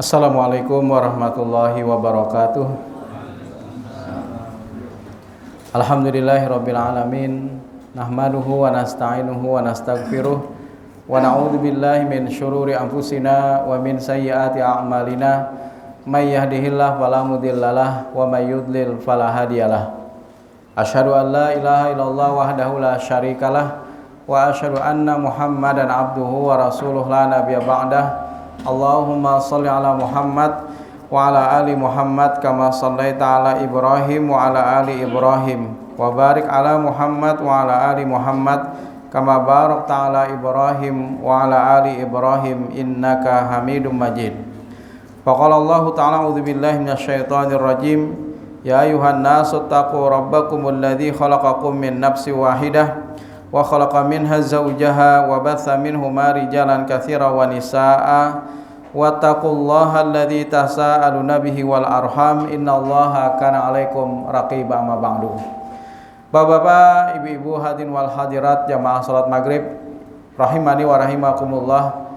Assalamualaikum warahmatullahi wabarakatuh. Alhamdulillahirabbil alamin. Nahmaduhu wa nasta'inuhu wa nastaghfiruh wa na'udzu billahi min syururi anfusina wa min sayyiati a'malina. May yahdihillahu fala mudhillalah wa may yudlil fala hadiyalah. Asyhadu an la ilaha illallah wahdahu la syarikalah wa asyhadu anna Muhammadan abduhu wa rasuluh la nabiyya ba'dah. Allahumma shalli ala Muhammad wa ala ali Muhammad kama shallaita ala Ibrahim wa ala ali Ibrahim wa barik ala Muhammad wa ala ali Muhammad kama barakta ala Ibrahim wa ala ali Ibrahim innaka Hamidum Majid. Faqala Allah ta'ala a'udzu billahi minasyaitonir rajim. Ya ayuhan nasu taqu rabbakumul ladzi khalaqakum min nafsin wahidah wa khalaqa minha zawjaha wa batha minhuma rijalan katsiran wa nisaa'a wattaqullaha alladzi tasaaluna bihi wal arham innallaha kana 'alaikum raqiba. Amma ba'du. Bapak-bapak, ibu-ibu hadirin wal hadirat jamaah salat maghrib rahimani wa rahimakumullah.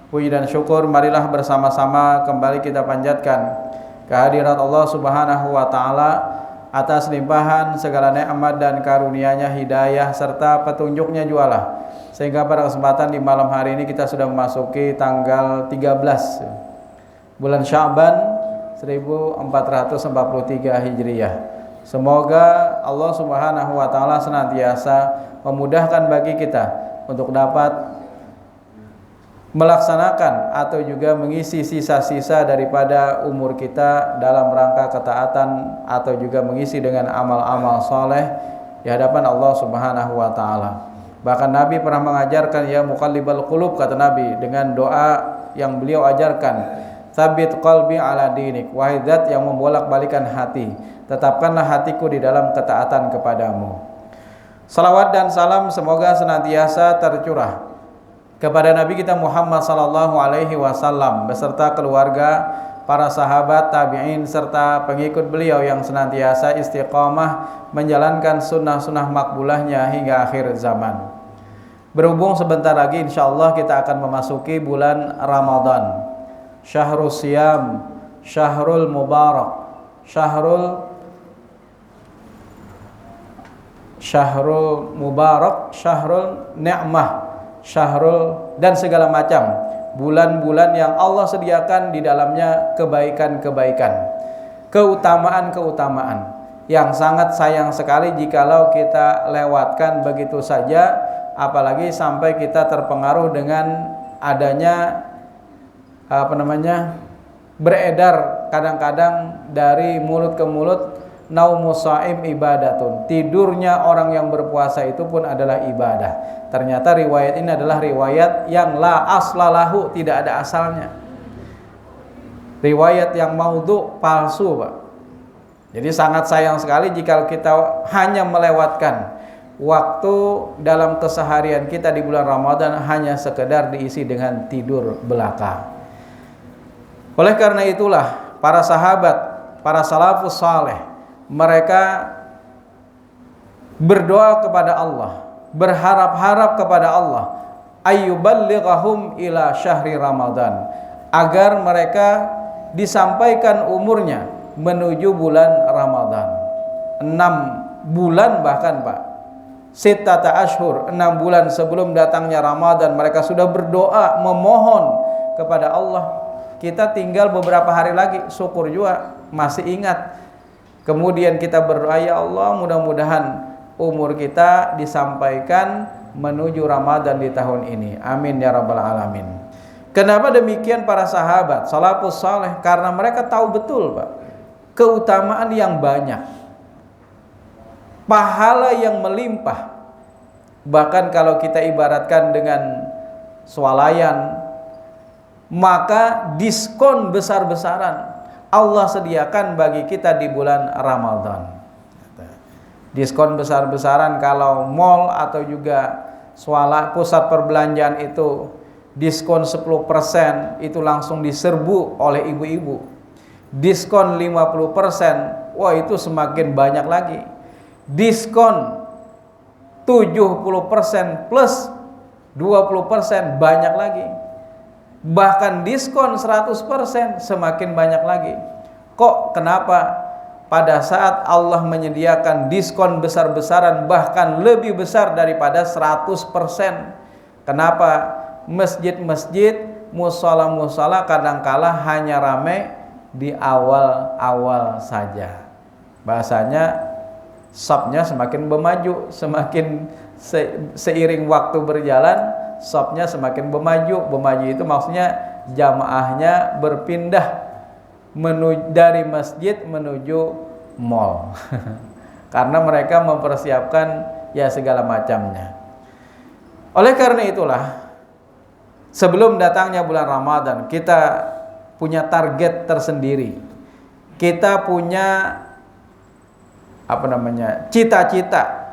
Puji dan syukur marilah bersama-sama kembali kita panjatkan kehadirat Allah Subhanahu wa taala atas limpahan segala nikmat dan karunia-Nya, hidayah serta petunjuknya jualah, sehingga pada kesempatan di malam hari ini kita sudah memasuki tanggal 13 bulan Sya'ban 1443 Hijriah. Semoga Allah Subhanahu wa taala senantiasa memudahkan bagi kita untuk dapat melaksanakan atau juga mengisi sisa-sisa daripada umur kita dalam rangka ketaatan atau juga mengisi dengan amal-amal soleh di hadapan Allah Subhanahu wa taala. Bahkan Nabi pernah mengajarkan, ya muqallibal qulub, kata Nabi dengan doa yang beliau ajarkan, tsabit qalbi ala dinik, wahai zat yang membolak-balikan hati, tetapkanlah hatiku di dalam ketaatan kepadamu. Salawat dan salam semoga senantiasa tercurah kepada Nabi kita Muhammad sallallahu alaihi wasallam beserta keluarga, para sahabat, tabi'in serta pengikut beliau yang senantiasa istiqamah menjalankan sunnah-sunnah makbulahnya hingga akhir zaman. Berhubung sebentar lagi insyaallah kita akan memasuki bulan Ramadan. Syahrul Siyam, Syahrul Mubarak, Syahrul Mubarak, Syahrul Ni'mah, Syahrul dan segala macam bulan-bulan yang Allah sediakan di dalamnya kebaikan-kebaikan, keutamaan-keutamaan yang sangat sayang sekali jikalau kita lewatkan begitu saja, apalagi sampai kita terpengaruh dengan adanya beredar kadang-kadang dari mulut ke mulut, naumus shaim ibadatun, tidurnya orang yang berpuasa itu pun adalah ibadah. Ternyata riwayat ini adalah riwayat yang la aslalahu, tidak ada asalnya, riwayat yang maudhu, palsu, Pak. Jadi sangat sayang sekali jika kita hanya melewatkan waktu dalam keseharian kita di bulan Ramadan hanya sekedar diisi dengan tidur belaka. Oleh karena itulah para sahabat, para salafus saleh, mereka berdoa kepada Allah, berharap-harap kepada Allah, ayyuballighahum ila syahri Ramadan, agar mereka disampaikan umurnya menuju bulan Ramadan. 6 bulan bahkan, Pak, sittata ashhur, 6 bulan sebelum datangnya Ramadan mereka sudah berdoa memohon kepada Allah. Kita tinggal beberapa hari lagi, syukur juga masih ingat. Kemudian kita berdoa, ya Allah mudah-mudahan umur kita disampaikan menuju Ramadan di tahun ini. Amin ya rabbal alamin. Kenapa demikian para sahabat salafus saleh? Karena mereka tahu betul, Pak, keutamaan yang banyak, pahala yang melimpah. Bahkan kalau kita ibaratkan dengan swalayan, maka diskon besar-besaran Allah sediakan bagi kita di bulan Ramadan. Diskon besar-besaran kalau mall atau juga pusat perbelanjaan itu diskon 10%, itu langsung diserbu oleh ibu-ibu. Diskon 50%, wah itu semakin banyak lagi. Diskon 70% plus 20% banyak lagi. bahkan diskon 100%, semakin banyak lagi. Kok kenapa pada saat Allah menyediakan diskon besar-besaran bahkan lebih besar daripada 100%, kenapa masjid-masjid, musala-musala kadangkala hanya ramai di awal-awal saja? Bahasanya shopnya semakin bermaju, semakin seiring waktu berjalan shopnya semakin bermaju. Bermaju itu maksudnya jamaahnya berpindah dari masjid menuju mall karena mereka mempersiapkan ya segala macamnya. Oleh karena itulah, sebelum datangnya bulan Ramadan, kita punya target tersendiri. Kita punya cita-cita.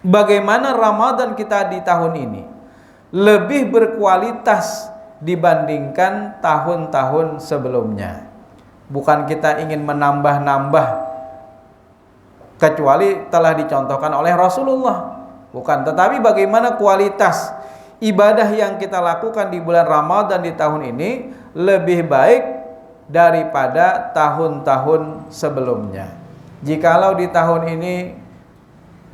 Bagaimana Ramadan kita di tahun ini lebih berkualitas dibandingkan tahun-tahun sebelumnya. Bukan kita ingin menambah-nambah, kecuali telah dicontohkan oleh Rasulullah. Bukan, tetapi bagaimana kualitas ibadah yang kita lakukan di bulan Ramadan di tahun ini lebih baik daripada tahun-tahun sebelumnya. Jikalau di tahun ini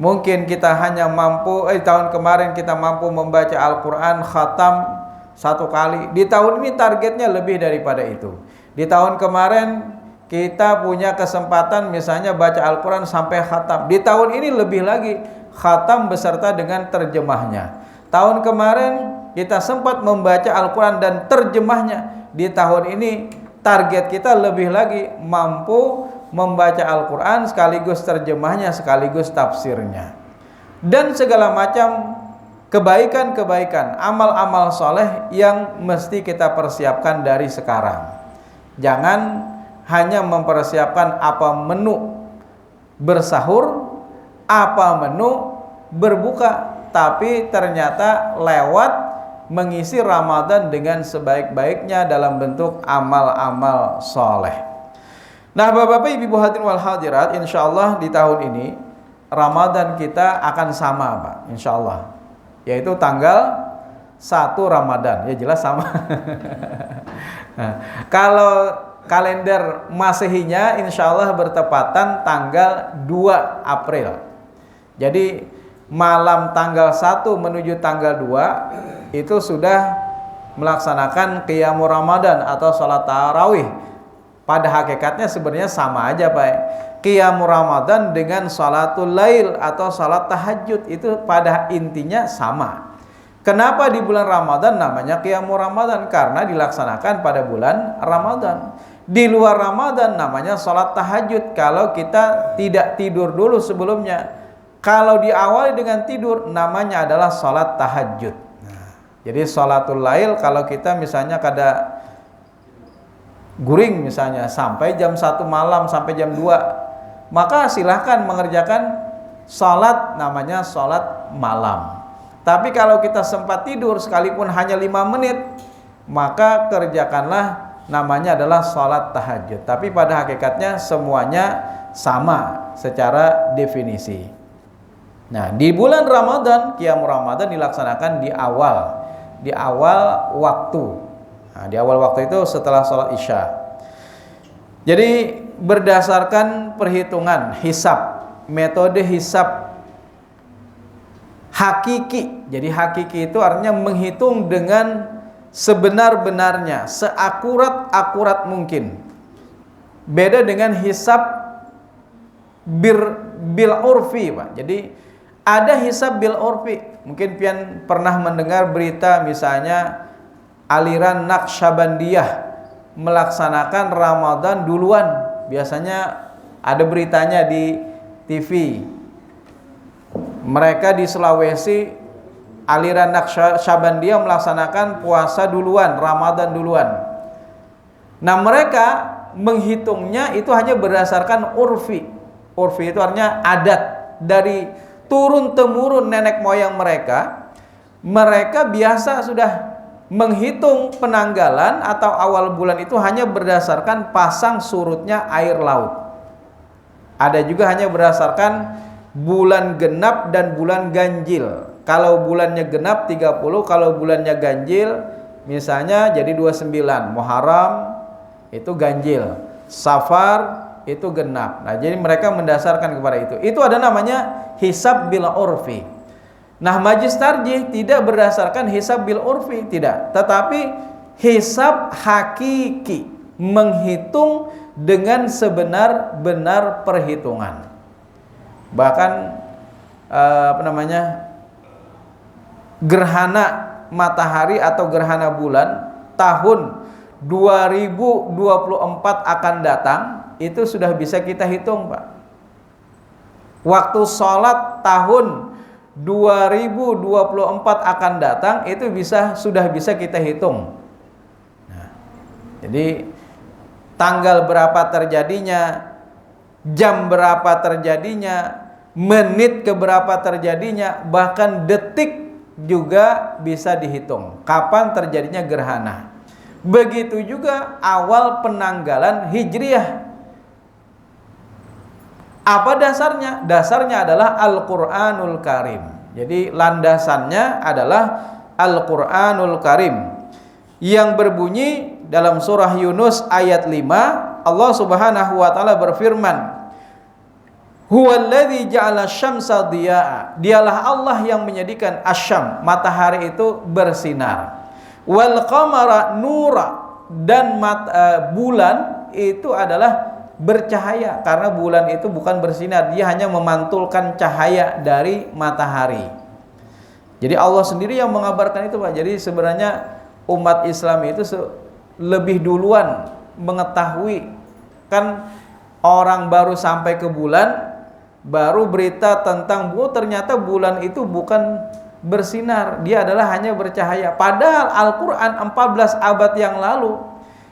mungkin kita hanya mampu, tahun kemarin kita mampu membaca Al-Quran khatam 1 kali, di tahun ini targetnya lebih daripada itu. Di tahun kemarin kita punya kesempatan misalnya baca Al-Quran sampai khatam, di tahun ini lebih lagi, khatam beserta dengan terjemahnya. Tahun kemarin kita sempat membaca Al-Quran dan terjemahnya, di tahun ini target kita lebih lagi, mampu membaca Al-Quran sekaligus terjemahnya sekaligus tafsirnya, dan segala macam kebaikan-kebaikan, amal-amal soleh yang mesti kita persiapkan dari sekarang. Jangan hanya mempersiapkan apa menu bersahur, apa menu berbuka, tapi ternyata lewat mengisi Ramadan dengan sebaik-baiknya dalam bentuk amal-amal soleh. Nah, Bapak-bapak, Ibu hadirin wal hadirat, insyaallah di tahun ini Ramadan kita akan sama, Pak, insyaallah, yaitu tanggal 1 Ramadan. Ya jelas sama. Nah, kalau kalender Masehinya insyaallah bertepatan tanggal 2 April. Jadi malam tanggal 1 menuju tanggal 2 itu sudah melaksanakan qiyamul Ramadan atau salat tarawih. Pada hakikatnya sebenarnya sama aja, Pak. Qiyamul Ramadan dengan salatul lail atau salat tahajud itu pada intinya sama. Kenapa di bulan Ramadan namanya Qiyamul Ramadan? Karena dilaksanakan pada bulan Ramadan. Di luar Ramadan namanya salat tahajud kalau kita tidak tidur dulu sebelumnya. Kalau diawali dengan tidur namanya adalah salat tahajud. Nah, jadi salatul lail kalau kita misalnya kada guring misalnya sampai jam 1 malam sampai jam 2, maka silahkan mengerjakan salat namanya salat malam. Tapi kalau kita sempat tidur sekalipun hanya 5 menit, maka kerjakanlah namanya adalah salat tahajud. Tapi pada hakikatnya semuanya sama secara definisi. Nah, di bulan Ramadan, Qiyamul Ramadan dilaksanakan di awal waktu. Nah, di awal waktu itu setelah sholat Isya. Jadi berdasarkan perhitungan hisab, metode hisab hakiki. Jadi hakiki itu artinya menghitung dengan sebenar-benarnya, seakurat mungkin. Beda dengan hisab bil urfi, Pak. Jadi ada hisab bil urfi. Mungkin pian pernah mendengar berita misalnya aliran Naqsyabandiyah melaksanakan Ramadan duluan. Biasanya ada beritanya di TV. Mereka di Sulawesi, aliran Naqsyabandiyah melaksanakan puasa duluan, Ramadan duluan. Nah, mereka menghitungnya itu hanya berdasarkan urfi. Urfi itu artinya adat dari turun-temurun nenek moyang mereka. Mereka biasa sudah menghitung penanggalan atau awal bulan itu hanya berdasarkan pasang surutnya air laut. Ada juga hanya berdasarkan bulan genap dan bulan ganjil. Kalau bulannya genap 30, kalau bulannya ganjil Misalnya jadi 29, Muharram itu ganjil, Safar itu genap. Nah, jadi mereka mendasarkan kepada itu. Itu ada namanya hisab bil urfi. Nah, majlis tarjih tidak berdasarkan hisab bil urfi, tidak. Tetapi hisab hakiki, menghitung dengan sebenar-benar perhitungan. Bahkan gerhana matahari atau gerhana bulan tahun 2024 akan datang, itu sudah bisa kita hitung, Pak. Waktu sholat tahun 2024 akan datang, itu sudah bisa kita hitung. Nah, jadi tanggal berapa terjadinya, jam berapa terjadinya, menit keberapa terjadinya, bahkan detik juga bisa dihitung kapan terjadinya gerhana. Begitu juga awal penanggalan Hijriah. Apa dasarnya? Dasarnya adalah Al-Qur'anul Karim. Jadi landasannya adalah Al-Qur'anul Karim yang berbunyi dalam surah Yunus ayat 5, Allah Subhanahu wa taala berfirman, Huwallazi ja'ala syamsa diya'a. Dialah Allah yang menjadikan asyam, matahari itu bersinar. Wal qamara nura, dan bulan itu adalah bercahaya, karena bulan itu bukan bersinar, dia hanya memantulkan cahaya dari matahari. Jadi Allah sendiri yang mengabarkan itu, Pak. Jadi sebenarnya umat Islam itu lebih duluan mengetahui. Kan orang baru sampai ke bulan, baru berita tentang ternyata bulan itu bukan bersinar, dia adalah hanya bercahaya. Padahal Al-Quran 14 abad yang lalu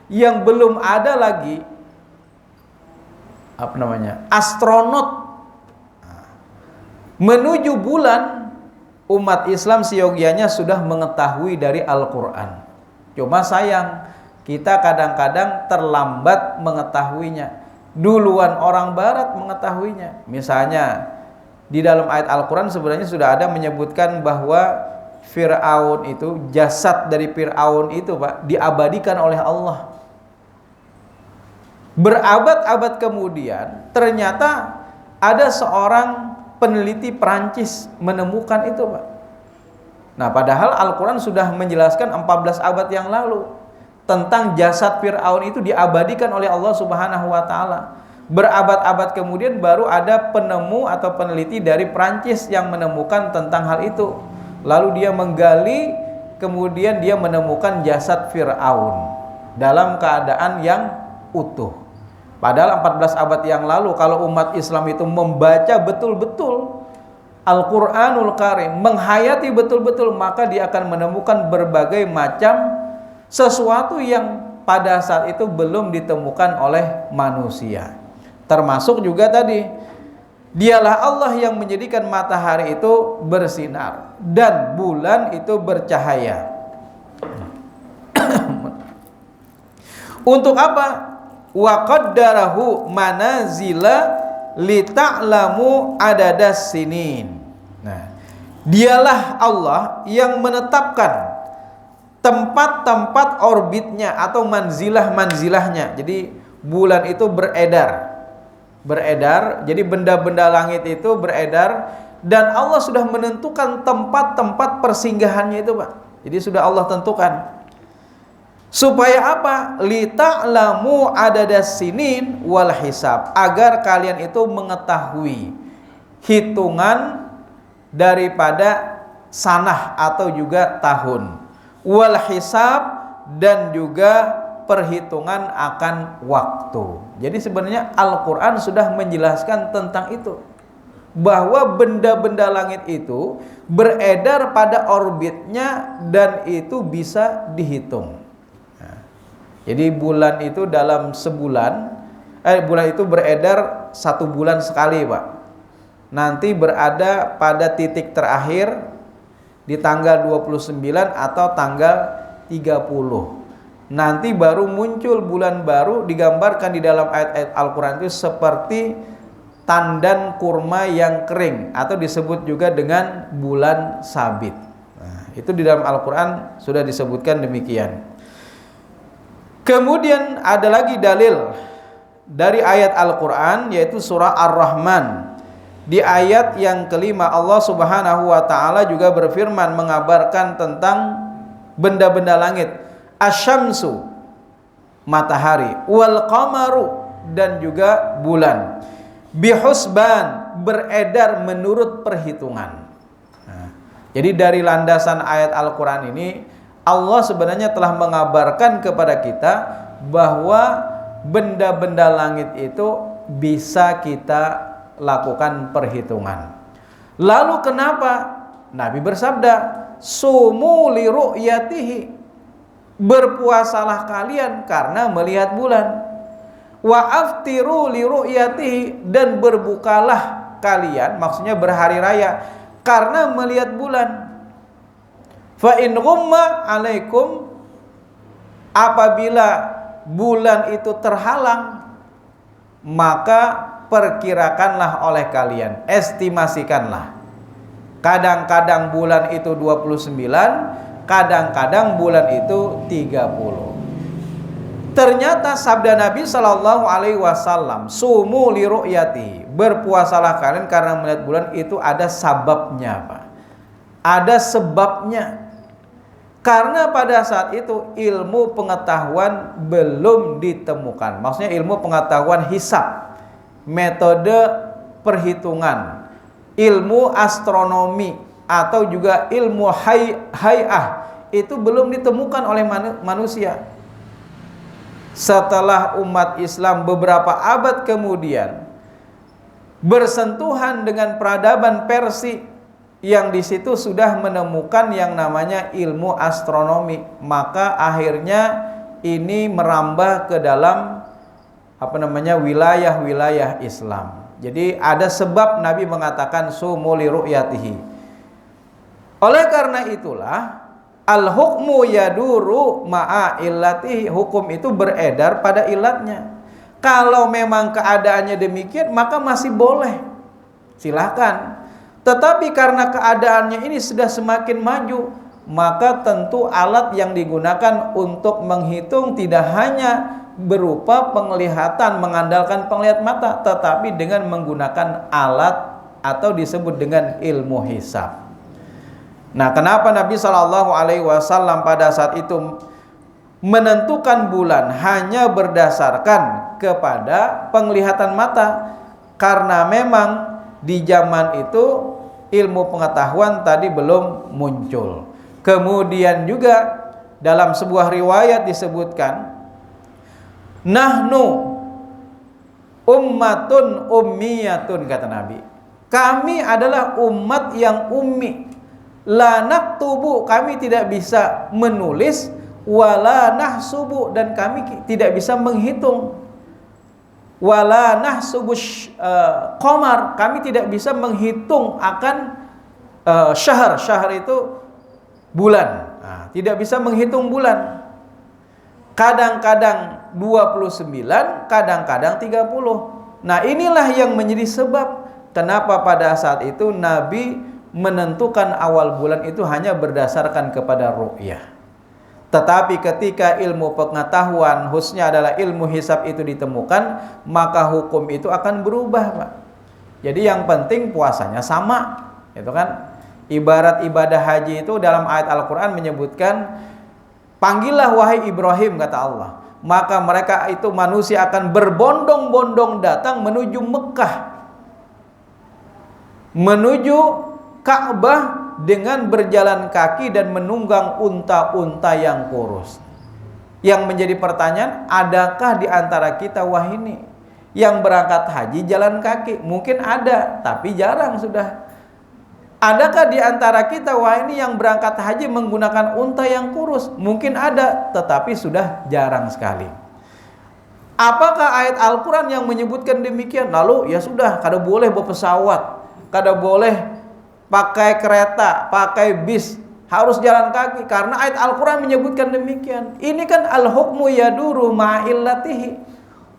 yang belum ada lagi astronot menuju bulan, umat Islam seyogianya sudah mengetahui dari Al-Quran. Cuma sayang, kita kadang-kadang terlambat mengetahuinya, duluan orang barat mengetahuinya. Misalnya di dalam ayat Al-Quran sebenarnya sudah ada menyebutkan bahwa Fir'aun itu, jasad dari Fir'aun itu, Pak, diabadikan oleh Allah. Berabad-abad kemudian ternyata ada seorang peneliti Perancis menemukan itu, Pak. Nah, padahal Al-Quran sudah menjelaskan 14 abad yang lalu tentang jasad Fir'aun itu diabadikan oleh Allah Subhanahu wa taala. Berabad-abad kemudian baru ada penemu atau peneliti dari Perancis yang menemukan tentang hal itu. Lalu dia menggali, kemudian dia menemukan jasad Fir'aun dalam keadaan yang utuh. Padahal 14 abad yang lalu, kalau umat Islam itu membaca betul-betul Al-Quranul Karim, menghayati betul-betul, maka dia akan menemukan berbagai macam sesuatu yang pada saat itu belum ditemukan oleh manusia. Termasuk juga tadi, dialah Allah yang menjadikan matahari itu bersinar dan bulan itu bercahaya. Untuk apa? Wa qaddarahu manazila lita'lamu adadas sinin. Nah, dialah Allah yang menetapkan tempat-tempat orbitnya atau manzilah-manzilahnya. Jadi bulan itu beredar, jadi benda-benda langit itu beredar, dan Allah sudah menentukan tempat-tempat persinggahannya itu, Pak. Jadi sudah Allah tentukan. Supaya apa? Lita'lamu adadas sinin wal hisab, agar kalian itu mengetahui hitungan daripada sanah atau juga tahun, wal hisab, dan juga perhitungan akan waktu. Jadi sebenarnya Al-Quran sudah menjelaskan tentang itu, bahwa benda-benda langit itu beredar pada orbitnya dan itu bisa dihitung. Jadi bulan itu dalam sebulan, bulan itu beredar 1 bulan sekali, Pak. Nanti berada pada titik terakhir di tanggal 29 atau tanggal 30. Nanti baru muncul bulan baru, digambarkan di dalam ayat-ayat Al-Quran itu seperti tandan kurma yang kering, atau disebut juga dengan bulan sabit. Nah, Itu di dalam Al-Quran sudah disebutkan demikian. Kemudian ada lagi dalil dari ayat Al-Quran, yaitu surah Ar-Rahman. Di ayat yang kelima, Allah Subhanahu wa ta'ala juga berfirman mengabarkan tentang benda-benda langit. Asyamsu, matahari, wal qamaru, dan juga bulan, bihusban, beredar menurut perhitungan. Jadi dari landasan ayat Al-Quran ini, Allah sebenarnya telah mengabarkan kepada kita bahwa benda-benda langit itu bisa kita lakukan perhitungan. Lalu kenapa Nabi bersabda, sumu li ru'yatihi, berpuasalah kalian karena melihat bulan, wa aftiru li ru'yatihi, dan berbukalah kalian, maksudnya berhari raya, karena melihat bulan. Fa in ghumma alaikum, apabila bulan itu terhalang, maka perkirakanlah oleh kalian, estimasikanlah. Kadang-kadang bulan itu 29, kadang-kadang bulan itu 30. Ternyata sabda Nabi Shallallahu Alaihi Wasallam, sumu li ru'yati, berpuasalah kalian karena melihat bulan, itu ada sababnya, Pak. Ada sebabnya. Karena pada saat itu ilmu pengetahuan belum ditemukan. Maksudnya ilmu pengetahuan hisab, metode perhitungan, ilmu astronomi, atau juga ilmu hay'ah, itu belum ditemukan oleh manusia. Setelah umat Islam beberapa abad kemudian bersentuhan dengan peradaban Persia, yang di situ sudah menemukan yang namanya ilmu astronomi, maka akhirnya ini merambah ke dalam wilayah-wilayah Islam. Jadi ada sebab Nabi mengatakan sumu li ru'yatihi. Oleh karena itulah al-hukmu yaduru ma'a illatihi, hukum itu beredar pada ilatnya. Kalau memang keadaannya demikian, maka masih boleh, silahkan. Tetapi karena keadaannya ini sudah semakin maju, maka tentu alat yang digunakan untuk menghitung tidak hanya berupa penglihatan, mengandalkan penglihatan mata, tetapi dengan menggunakan alat atau disebut dengan ilmu hisab. Nah, kenapa Nabi Shallallahu Alaihi Wasallam pada saat itu menentukan bulan hanya berdasarkan kepada penglihatan mata? Karena memang di zaman itu ilmu pengetahuan tadi belum muncul. Kemudian juga dalam sebuah riwayat disebutkan, nahnu ummatun ummiyatun, kata Nabi, kami adalah umat yang ummi. La naktubu, kami tidak bisa menulis, wala nahsubu, dan kami tidak bisa menghitung. Wala nahsubush qamar, kami tidak bisa menghitung akan syahr. Syahr itu bulan. Nah, tidak bisa menghitung bulan. Kadang-kadang 29, kadang-kadang 30. Nah, inilah yang menjadi sebab kenapa pada saat itu Nabi menentukan awal bulan itu hanya berdasarkan kepada ru'yah. Tetapi ketika ilmu pengetahuan, khususnya adalah ilmu hisab itu ditemukan, maka hukum itu akan berubah, Pak. Jadi yang penting puasanya sama, itu kan. Ibarat ibadah haji itu dalam ayat Al-Quran menyebutkan, panggillah wahai Ibrahim, kata Allah, maka mereka itu manusia akan berbondong-bondong datang menuju Mekah, menuju Ka'bah, dengan berjalan kaki dan menunggang unta-unta yang kurus. Yang menjadi pertanyaan, adakah di antara kita wahini yang berangkat haji jalan kaki? Mungkin ada, tapi jarang sudah. Adakah di antara kita wahini yang berangkat haji menggunakan unta yang kurus? Mungkin ada, tetapi sudah jarang sekali. Apakah ayat Al-Quran yang menyebutkan demikian? Lalu ya sudah, kada boleh bawa pesawat, kada boleh pakai kereta, pakai bis, harus jalan kaki, karena ayat Al-Quran menyebutkan demikian. Ini kan al-hukmu yaduru ma'illatihi,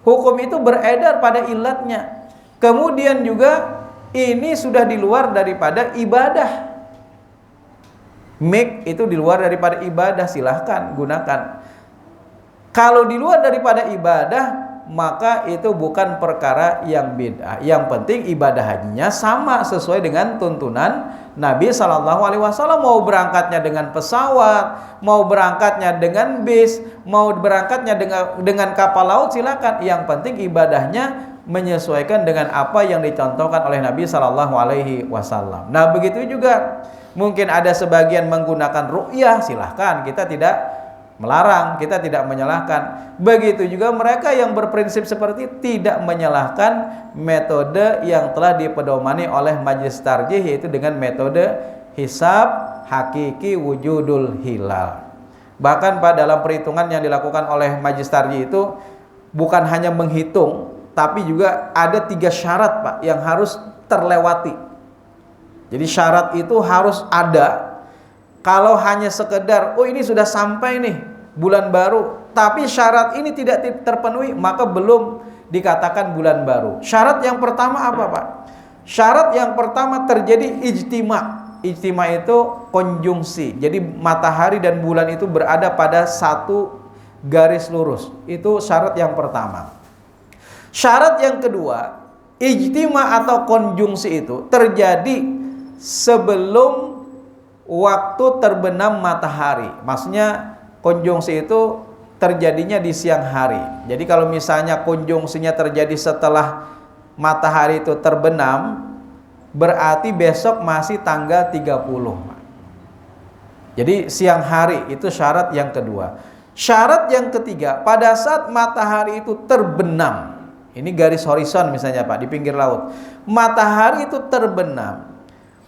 hukum itu beredar pada ilatnya. Kemudian juga ini sudah di luar daripada ibadah. Mic itu di luar daripada ibadah, silahkan gunakan. Kalau di luar daripada ibadah, maka itu bukan perkara yang bid'ah. Yang penting ibadah hajinya sama sesuai dengan tuntunan Nabi SAW. Mau berangkatnya dengan pesawat, mau berangkatnya dengan bis, mau berangkatnya dengan kapal laut, silakan. Yang penting ibadahnya menyesuaikan dengan apa yang dicontohkan oleh Nabi SAW. Nah, begitu juga mungkin ada sebagian menggunakan ru'yah, silahkan, kita tidak melarang, kita tidak menyalahkan. Begitu juga mereka yang berprinsip seperti tidak menyalahkan metode yang telah dipedomani oleh Majelis Tarjih, yaitu dengan metode hisab hakiki wujudul hilal. Bahkan pada dalam perhitungan yang dilakukan oleh Majelis Tarjih itu bukan hanya menghitung, tapi juga ada 3 syarat, Pak, yang harus terlewati. Jadi syarat itu harus ada. Kalau hanya sekedar, oh ini sudah sampai nih bulan baru, tapi syarat ini tidak terpenuhi, maka belum dikatakan bulan baru. Syarat yang pertama apa, Pak? Syarat yang pertama terjadi ijtima. Ijtima itu konjungsi. Jadi matahari dan bulan itu berada pada satu garis lurus. Itu syarat yang pertama. Syarat yang kedua, ijtima atau konjungsi itu terjadi sebelum waktu terbenam matahari. Maksudnya konjungsi itu terjadinya di siang hari. Jadi kalau misalnya konjungsinya terjadi setelah matahari itu terbenam, berarti besok masih tanggal 30. Jadi siang hari, itu syarat yang kedua. Syarat yang ketiga, pada saat matahari itu terbenam, ini garis horizon misalnya, Pak, di pinggir laut, matahari itu terbenam,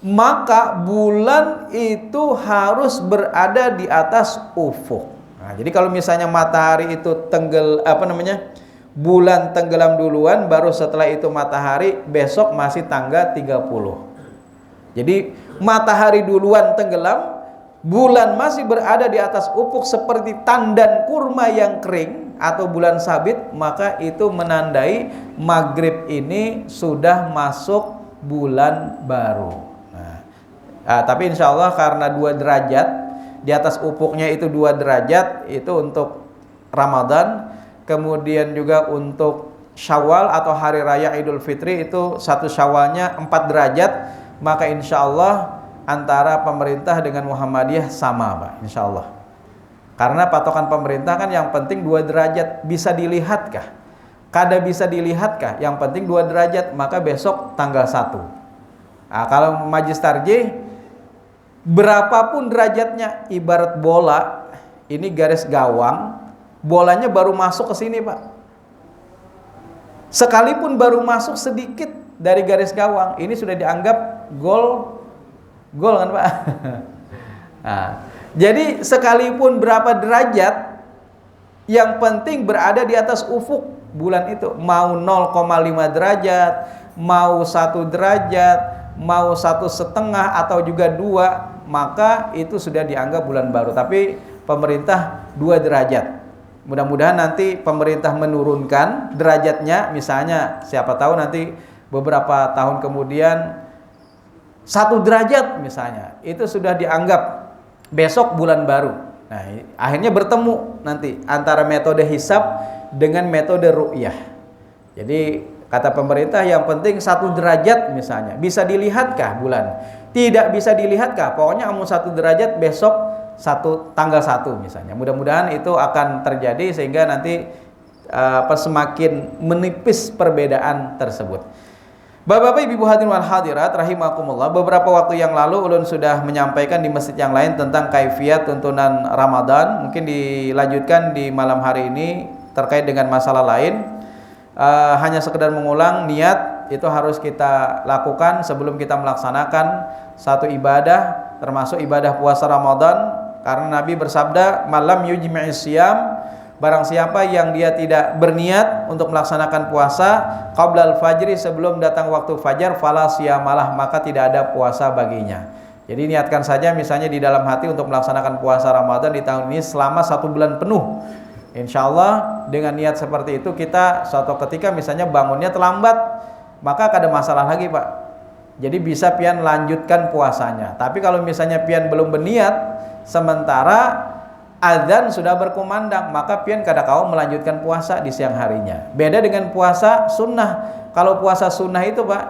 maka bulan itu harus berada di atas ufuk. Nah, jadi kalau misalnya matahari itu bulan tenggelam duluan, baru setelah itu matahari, besok masih tanggal 30. Jadi matahari duluan tenggelam, bulan masih berada di atas ufuk seperti tandan kurma yang kering atau bulan sabit, maka itu menandai maghrib ini sudah masuk bulan baru. Tapi insya Allah karena 2 derajat di atas ufuknya itu 2 derajat, itu untuk Ramadan. Kemudian juga untuk Syawal atau hari raya Idul Fitri itu 1 Syawalnya 4 derajat. Maka insya Allah antara pemerintah dengan Muhammadiyah sama, Pak, insya Allah. Karena patokan pemerintah kan yang penting 2 derajat. Bisa dilihatkah? Kada bisa dilihatkah? Yang penting 2 derajat, maka besok tanggal 1. Nah, kalau Majelis Tarjih, berapapun derajatnya, ibarat bola, ini garis gawang, bolanya baru masuk ke sini, Pak. Sekalipun baru masuk sedikit dari garis gawang, ini sudah dianggap gol kan, Pak? Nah, jadi sekalipun berapa derajat, yang penting berada di atas ufuk bulan itu. Mau 0,5 derajat, mau 1 derajat, mau 1,5 atau juga 2, maka itu sudah dianggap bulan baru. Tapi pemerintah 2 derajat. Mudah-mudahan nanti pemerintah menurunkan derajatnya, misalnya siapa tahu nanti beberapa tahun kemudian 1 derajat misalnya, itu sudah dianggap besok bulan baru. Nah, akhirnya bertemu nanti antara metode hisab dengan metode ru'yah. Jadi kata pemerintah yang penting 1 derajat misalnya. Bisa dilihatkah bulan? Tidak bisa dilihatkah? Pokoknya amun 1 derajat besok tanggal 1 misalnya. Mudah-mudahan itu akan terjadi sehingga nanti semakin menipis perbedaan tersebut. Bapak-bapak, ibu hadirin wal hadirat rahimakumullah, beberapa waktu yang lalu ulun sudah menyampaikan di masjid yang lain tentang kaifiat tuntunan Ramadan. Mungkin dilanjutkan di malam hari ini terkait dengan masalah lain. Hanya sekedar mengulang, niat itu harus kita lakukan sebelum kita melaksanakan satu ibadah, termasuk ibadah puasa Ramadan. Karena Nabi bersabda, malam yujmi'is siyam, barang siapa yang dia tidak berniat untuk melaksanakan puasa qablal fajri, sebelum datang waktu fajar, fala siyamalah, maka tidak ada puasa baginya. Jadi niatkan saja misalnya di dalam hati untuk melaksanakan puasa Ramadan di tahun ini selama 1 bulan penuh. Insya Allah dengan niat seperti itu, kita suatu ketika misalnya bangunnya terlambat, maka ada masalah lagi, Pak. Jadi bisa pian lanjutkan puasanya. Tapi kalau misalnya pian belum berniat, sementara azan sudah berkumandang, maka pian kada kau melanjutkan puasa di siang harinya. Beda dengan puasa sunnah. Kalau puasa sunnah itu Pak,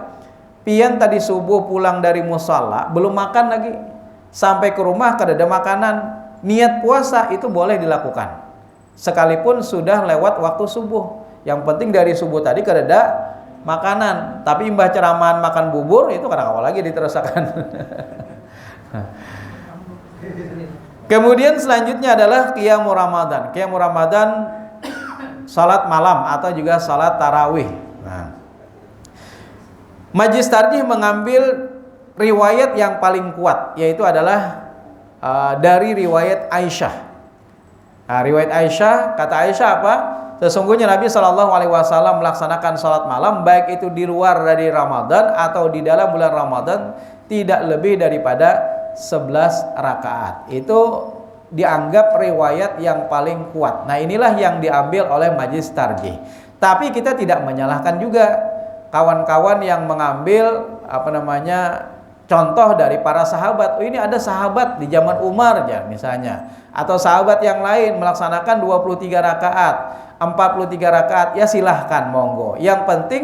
pian tadi subuh pulang dari musala, belum makan lagi. Sampai ke rumah kada ada makanan. Niat puasa itu boleh dilakukan. Sekalipun sudah lewat waktu subuh. Yang penting dari subuh tadi kada ada makanan, tapi imbah ceramahan makan bubur itu kada kau lagi diterusakan. Kemudian selanjutnya adalah qiyamul Ramadan. Qiyamul Ramadan salat malam atau juga salat tarawih. Nah, Majlis Tarjih mengambil riwayat yang paling kuat, yaitu adalah dari riwayat Aisyah. Nah, riwayat Aisyah, kata Aisyah apa? Sesungguhnya Nabi SAW melaksanakan salat malam baik itu di luar dari Ramadan atau di dalam bulan Ramadan tidak lebih daripada 11 rakaat. Itu dianggap riwayat yang paling kuat. Nah, inilah yang diambil oleh Majlis Tarjih. Tapi kita tidak menyalahkan juga kawan-kawan yang mengambil contoh dari para sahabat. Oh, ini ada sahabat di zaman Umar ya misalnya, atau sahabat yang lain melaksanakan 23 rakaat, 43 rakaat, ya silahkan monggo. Yang penting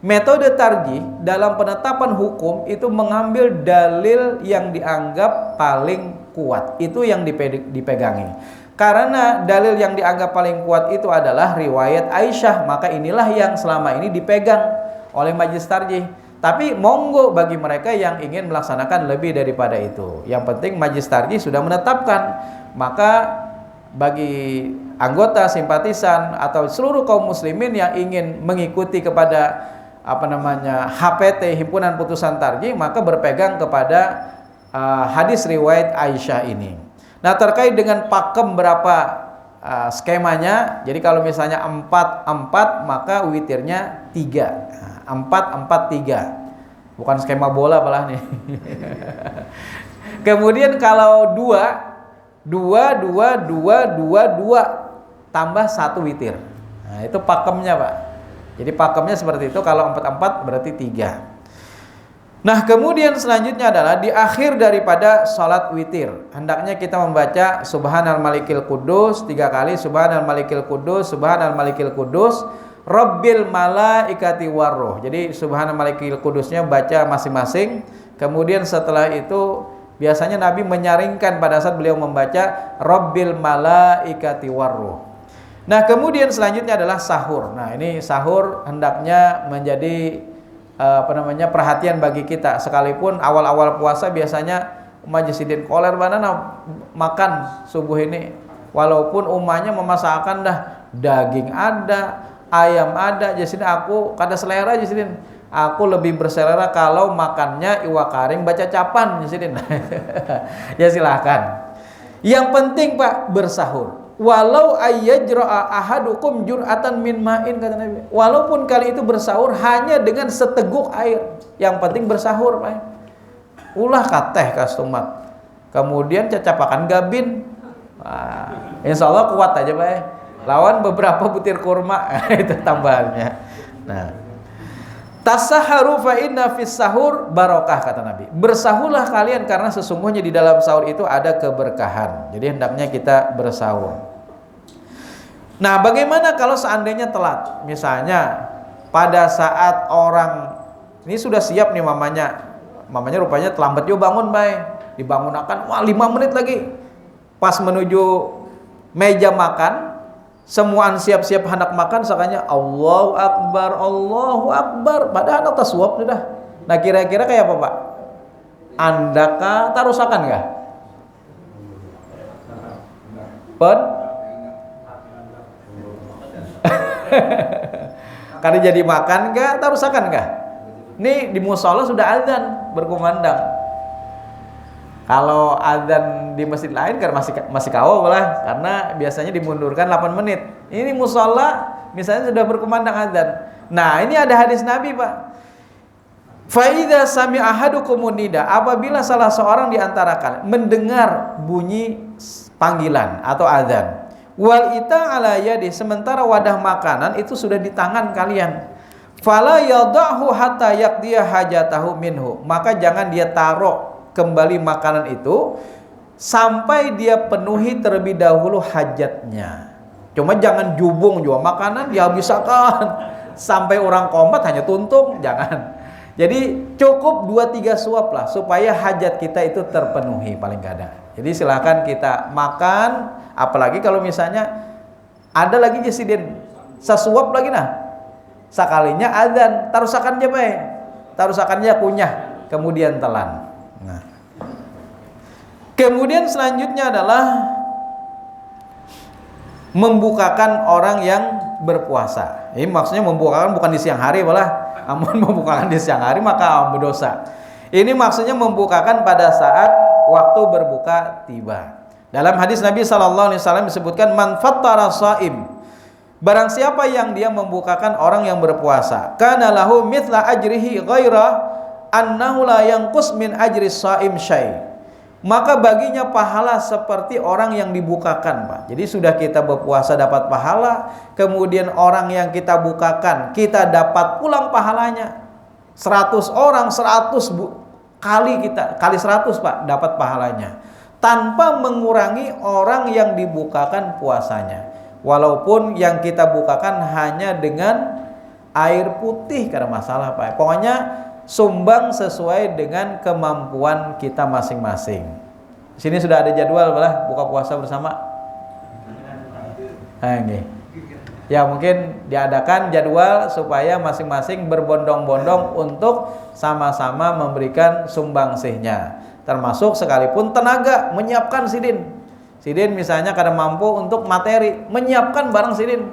metode tarjih dalam penetapan hukum itu mengambil dalil yang dianggap paling kuat. Itu yang dipegangi. Karena dalil yang dianggap paling kuat itu adalah riwayat Aisyah, maka inilah yang selama ini dipegang oleh Majlis Tarjih. Tapi monggo bagi mereka yang ingin melaksanakan lebih daripada itu. Yang penting Majlis Tarjih sudah menetapkan, maka bagi anggota, simpatisan atau seluruh kaum muslimin yang ingin mengikuti kepada HPT, Himpunan Putusan Tarjih, maka berpegang kepada hadis riwayat Aisyah ini. Nah, terkait dengan pakem berapa skemanya, jadi kalau misalnya 4-4 maka witirnya 3. 4-4-3. Bukan skema bola malah nih. Kemudian kalau 2 tambah 1 witir. Nah, itu pakemnya, Pak. Jadi pakemnya seperti itu. Kalau 4-4 berarti 3. Nah, kemudian selanjutnya adalah di akhir daripada salat witir, hendaknya kita membaca Subhanal Malikil Kudus 3 kali, Subhanal Malikil Kudus, Subhanal Malikil Kudus, Rabbil Malaikati Warruh. Jadi Subhanal Malikil Kudusnya baca masing-masing. Kemudian setelah itu biasanya Nabi menyaringkan pada saat beliau membaca Rabbil Malaikati Warruh. Nah, kemudian selanjutnya adalah sahur. Nah, ini sahur hendaknya menjadi perhatian bagi kita. Sekalipun awal-awal puasa biasanya majlisidin koler banana makan subuh ini, walaupun umahnya memasakkan dah daging ada, ayam ada, jadi aku kada selera, jadi aku lebih berselera kalau makannya iwak karing baca capan, jadi ya silahkan. Yang penting Pak bersahur. Walau ayyajra'a ahadukum jur'atan min ma'in, kata Nabi. Walaupun kali itu bersahur hanya dengan seteguk air, yang penting bersahur, Pak. Ulah kateh kastumat. Kemudian cacapakan gabin. Wah, insya Allah kuat aja, Pak. Lawan beberapa butir kurma itu tambahannya. Nah, tasaharu fa inna fis sahur barokah, kata Nabi. Bersahurlah kalian karena sesungguhnya di dalam sahur itu ada keberkahan. Jadi hendaknya kita bersahur. Nah, bagaimana kalau seandainya telat? Misalnya pada saat orang ini sudah siap nih mamanya rupanya terlambat juga bangun, baik. Dibangunakan, 5 menit lagi. Pas menuju meja makan, semuaan siap-siap hendak makan, sakanya Allahu Akbar, Allahu Akbar. Padahal anak tasawuf sudah. Nah, kira-kira kayak apa, Pak? Andakah tarusakan kah? Karena jadi makan kah? Tarusakan kah? Nih di musola sudah azan berkumandang. Kalau azan di masjid lain kan masih kawal lah, karena biasanya dimundurkan 8 menit. Ini musola misalnya sudah berkumandang azan. Nah, ini ada hadis Nabi, Pak. Fa idza sami'a ahadukumun nida, apabila salah seorang di antara kalian mendengar bunyi panggilan atau azan, wal ita ala yadi, sementara wadah makanan itu sudah di tangan kalian, Fala yada'hu hatta yaqdiya hajatahu minhu. Maka jangan dia taruh kembali makanan itu sampai dia penuhi terlebih dahulu hajatnya. Cuma jangan jubung juga makanan dihabiskan sampai orang komat hanya tuntung, jangan. Jadi cukup 2-3 suap lah supaya hajat kita itu terpenuhi paling kadang. Jadi silakan kita makan, apalagi kalau misalnya ada lagi jasidin sesuap lagi nah. Sekalinya adzan, tarusakan aja bae. Tarusakannya kunyah, kemudian telan. Nah. Kemudian selanjutnya adalah membukakan orang yang berpuasa. Ini maksudnya membukakan bukan di siang hari malah, amun membukakan di siang hari maka berdosa. Ini maksudnya membukakan pada saat waktu berbuka tiba. Dalam hadis Nabi sallallahu alaihi wasallam disebutkan man fattara shaim. Barang siapa yang dia membukakan orang yang berpuasa, kana lahu mithla ajrihi ghaira annahu la yanqus min ajri shaim syai'. Maka baginya pahala seperti orang yang dibukakan, Pak. Jadi sudah kita berpuasa dapat pahala, kemudian orang yang kita bukakan, kita dapat pulang pahalanya. 100 orang 100 kali 100, Pak, dapat pahalanya. Tanpa mengurangi orang yang dibukakan puasanya. Walaupun yang kita bukakan hanya dengan air putih, karena masalah, Pak. Pokoknya sumbang sesuai dengan kemampuan kita masing-masing. Di sini sudah ada jadwal lah buka puasa bersama. Ya mungkin diadakan jadwal supaya masing-masing berbondong-bondong untuk sama-sama memberikan sumbangsihnya. Termasuk sekalipun tenaga menyiapkan sidin. Sidin misalnya kadang mampu untuk materi, menyiapkan barang sidin,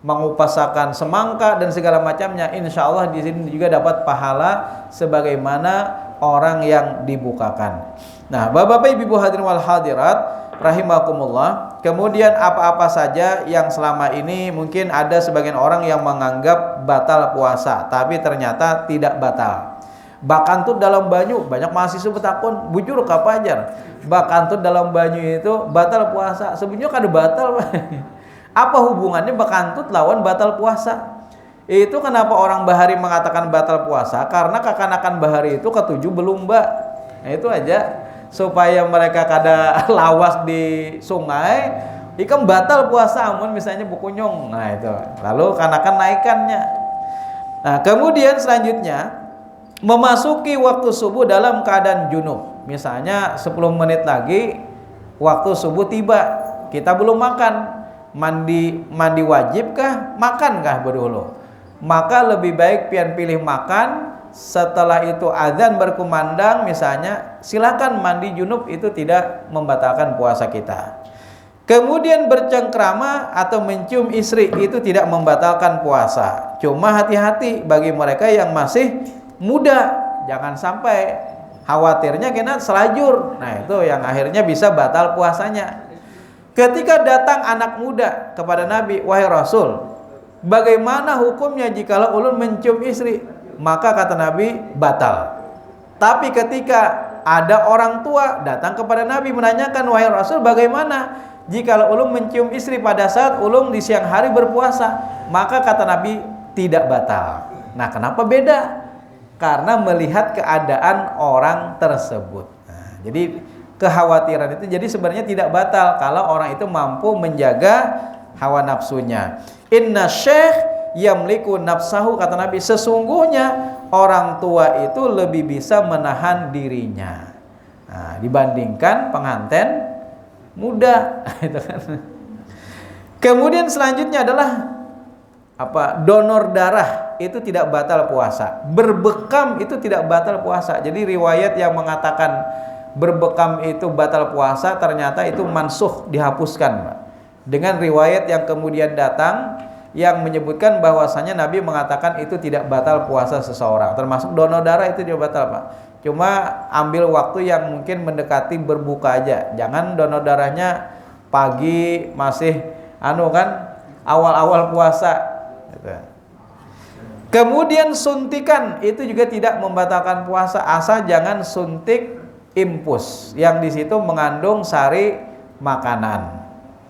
mengupasakan semangka dan segala macamnya, insya Allah di sini juga dapat pahala sebagaimana orang yang dibukakan. Nah, Bapak-bapak, Ibu hadirin wal hadirat rahimakumullah. Kemudian apa-apa saja yang selama ini mungkin ada sebagian orang yang menganggap batal puasa, tapi ternyata tidak batal. Bakantut dalam banyu, banyak mahasiswa bertakun, bujur kapajar. Bakantut dalam banyu itu batal puasa. Sebenarnya kada batal. Apa hubungannya bakantut lawan batal puasa? Itu kenapa orang bahari mengatakan batal puasa? Karena kekanakan bahari itu ketujuh belumba. Nah, itu aja supaya mereka kada lawas di sungai, ikan batal puasa amun misalnya bukunyong. Nah, itu. Lalu kanakan naikannya. Nah, kemudian selanjutnya memasuki waktu subuh dalam keadaan junub. Misalnya 10 menit lagi waktu subuh tiba, kita belum makan. Mandi wajibkah? Makankah berdulu? Maka lebih baik pian pilih makan. Setelah itu azan berkumandang misalnya, silakan mandi junub, itu tidak membatalkan puasa kita. Kemudian bercengkrama atau mencium istri itu tidak membatalkan puasa. Cuma hati-hati bagi mereka yang masih muda, jangan sampai khawatirnya kena selajur. Nah, itu yang akhirnya bisa batal puasanya. Ketika datang anak muda kepada Nabi, wahai Rasul, bagaimana hukumnya jikalau ulun mencium istri? Maka kata Nabi, batal. Tapi ketika ada orang tua datang kepada Nabi menanyakan, wahai Rasul, bagaimana jikalau ulun mencium istri pada saat ulun di siang hari berpuasa? Maka kata Nabi, tidak batal. Nah, kenapa beda? Karena melihat keadaan orang tersebut. Nah, jadi kekhawatiran itu jadi sebenarnya tidak batal kalau orang itu mampu menjaga hawa nafsunya. Inna syekh yamliku nafsahu, kata Nabi, sesungguhnya orang tua itu lebih bisa menahan dirinya, nah, dibandingkan pengantin muda. Kemudian selanjutnya adalah apa? Donor darah itu tidak batal puasa. Berbekam itu tidak batal puasa. Jadi riwayat yang mengatakan berbekam itu batal puasa ternyata itu mansuh, dihapuskan, Pak. Dengan riwayat yang kemudian datang yang menyebutkan bahwasanya Nabi mengatakan itu tidak batal puasa seseorang. Termasuk donor darah itu tidak batal, Pak. Cuma ambil waktu yang mungkin mendekati berbuka aja. Jangan donor darahnya pagi masih awal-awal puasa gitu. Kemudian suntikan itu juga tidak membatalkan puasa, asal jangan suntik impus yang di situ mengandung sari makanan.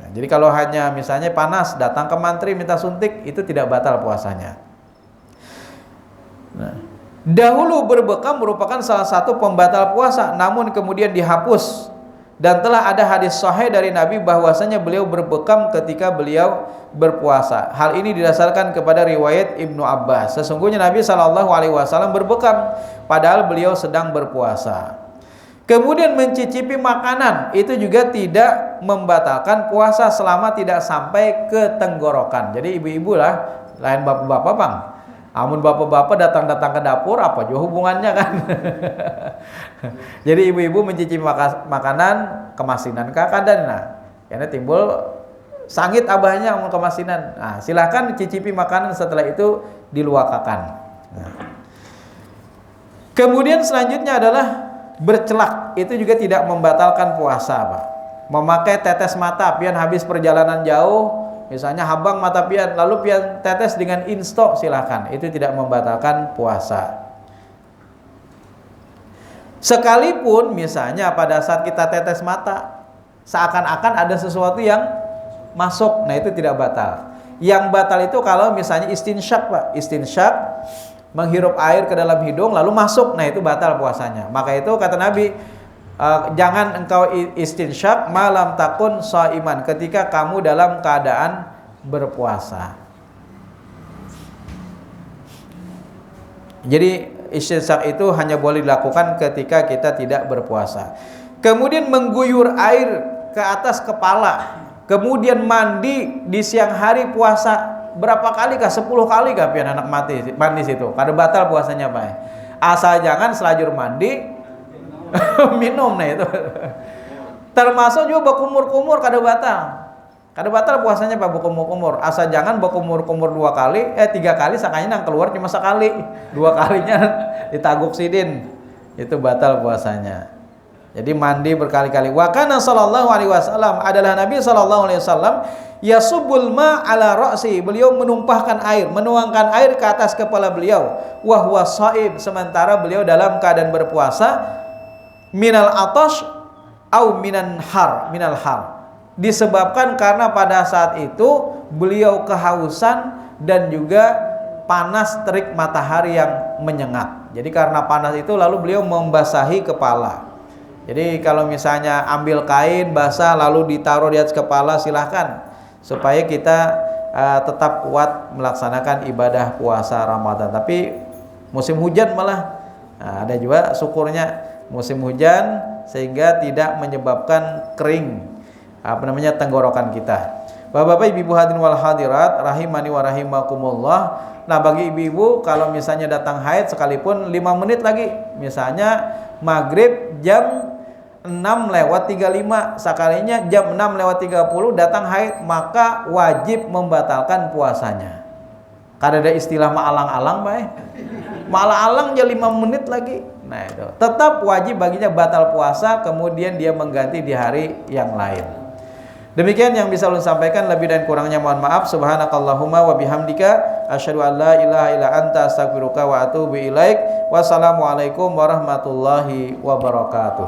Nah, jadi kalau hanya misalnya panas datang ke mantri minta suntik, itu tidak batal puasanya. Nah, dahulu berbekam merupakan salah satu pembatal puasa, namun kemudian dihapus. Dan telah ada hadis sahih dari Nabi bahwasanya beliau berbekam ketika beliau berpuasa. Hal ini didasarkan kepada riwayat Ibnu Abbas. Sesungguhnya Nabi SAW berbekam padahal beliau sedang berpuasa. Kemudian mencicipi makanan itu juga tidak membatalkan puasa selama tidak sampai ke tenggorokan. Jadi ibu-ibu lah, lain bapak-bapak bang. Amun bapak-bapak datang-datang ke dapur, apa juga hubungannya kan? Jadi ibu-ibu mencicipi makanan kemasinan kakak karena timbul sangit abahnya amun kemasinan. Nah, silahkan cicipi makanan, setelah itu diluakakan. Nah. Kemudian selanjutnya adalah bercelak, itu juga tidak membatalkan puasa, Pak. Memakai tetes mata pian habis perjalanan jauh, misalnya habang mata pian lalu pian tetes dengan insto, silahkan, itu tidak membatalkan puasa. Sekalipun misalnya pada saat kita tetes mata seakan-akan ada sesuatu yang masuk, nah itu tidak batal. Yang batal itu kalau misalnya istinsyak, Pak. Istinsyak, menghirup air ke dalam hidung lalu masuk, nah itu batal puasanya. Maka itu kata Nabi, jangan engkau istinsyak malam takun shaiman, ketika kamu dalam keadaan berpuasa. Jadi istinsyak itu hanya boleh dilakukan ketika kita tidak berpuasa. Kemudian mengguyur air ke atas kepala, kemudian mandi di siang hari puasa. Berapa kali kah? 10 kali kah pian anak mandi situ? Kada batal puasanya, Pak. Asal jangan selajur mandi minum, nah itu. Termasuk juga berkumur-kumur kada batal. Kada batal puasanya, Pak, berkumur-kumur. Asal jangan berkumur-kumur 2 kali, 3 kali, sakanya nang keluar cuma sekali. 2 kalinya ditaguk sidin. Itu batal puasanya. Jadi mandi berkali-kali. Wa kana sallallahu alaihi wasallam, adalah Nabi sallallahu alaihi wasallam yasubul ma ala ra'si, beliau menumpahkan air, menuangkan air ke atas kepala beliau. Wa huwa shaib, sementara beliau dalam keadaan berpuasa. Minal atash au minal har, disebabkan karena pada saat itu beliau kehausan dan juga panas terik matahari yang menyengat. Jadi karena panas itu lalu beliau membasahi kepala. Jadi kalau misalnya ambil kain basah lalu ditaruh di atas kepala, silahkan, supaya kita tetap kuat melaksanakan ibadah puasa Ramadan. Tapi musim hujan malah ada juga syukurnya musim hujan, sehingga tidak menyebabkan kering tenggorokan kita. Bapak-bapak, ibu-ibu hadirin wal hadirat rahimani wa rahimakumullah. Nah, bagi ibu-ibu kalau misalnya datang haid sekalipun 5 menit lagi, misalnya maghrib jam 6:35, sekalinya jam 6:30 datang haid, maka wajib membatalkan puasanya. Kada ada istilah maalang-alang, Pak. Maalang-alang aja 5 menit lagi. Nah, itu tetap wajib baginya batal puasa, kemudian dia mengganti di hari yang lain. Demikian yang bisa ulun sampaikan, lebih dan kurangnya mohon maaf. Subhanakallahumma wa bihamdika asyhadu an la ilaha illa anta astaghfiruka wa atubu ilaik. Wassalamualaikum warahmatullahi wabarakatuh.